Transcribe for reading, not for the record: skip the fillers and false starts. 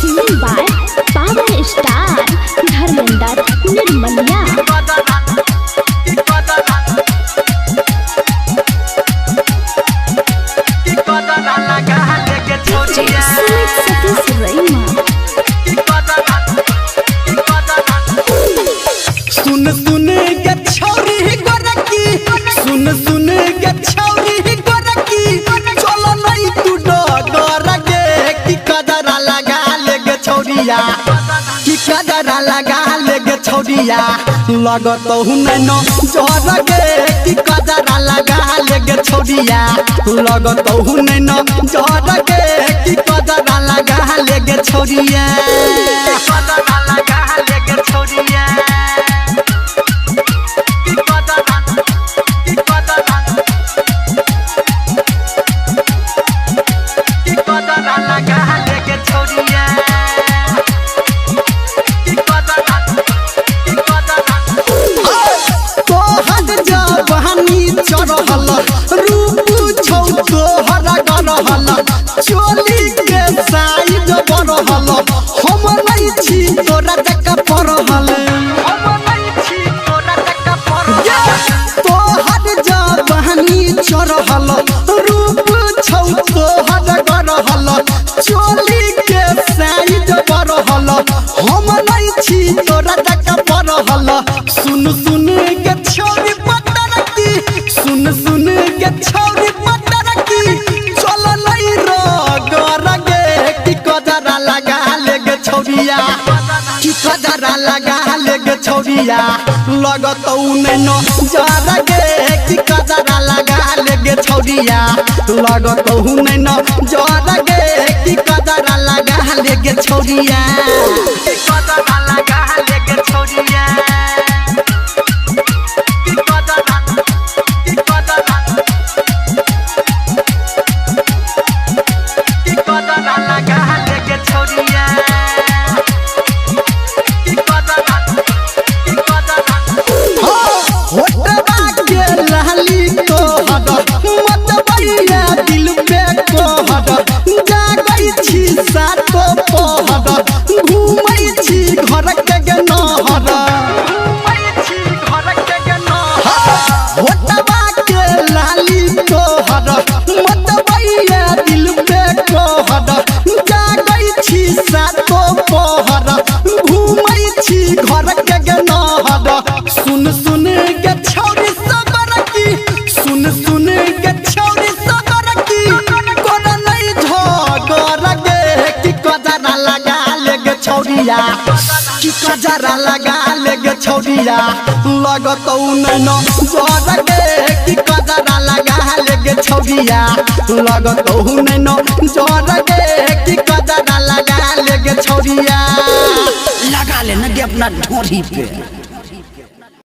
Singing by Power Star Dharmender Nirmaliya। सुन सुन के छौरी गोरकी सुन सुन के छौरी गोरकी चलो नहीं तू डगर गे की कदरा लगा ले गे छौरिया की कदरा लगा ले गे छौरिया लगत हूं न जोर गे की कदरा लगा ले गे छौरिया लगत हूं न जोर गे की कदरा लगा ले गे छौरिया कदरा लगा ले गे छौरिया चोली के साइज बरहल हम नहीं छी तोरा तक परहल तोहर जवानी चढ़ल रूप छौ तोहर गरहल चोली के साइज बरहल हम नहीं छी तोरा तक परहल सुन सुन के छौरी पटर की सुन सुन के छौरी पटर की चल नहीं छौरिया की कदरा लगा ले गे छौरिया लगत न जरा गे की कदरा लगा ले गे छौरिया लगत न जरा गे की कदरा लगा ले गे छौरिया कदरा लगा ले गे छौरिया सुन सुन के छौरी सबर की सुन सुन के छौरी सबर की कोन नहीं झगड़ गे की कजरा लगा ले गे छौरिया की कजरा लगा ले गे छौरिया लगत न जर गे की कजरा लगा ले गे छौरिया लगत न जर गे की कजरा लगा ले गे छौरिया लगा ले न गे अपना ढोरी पे।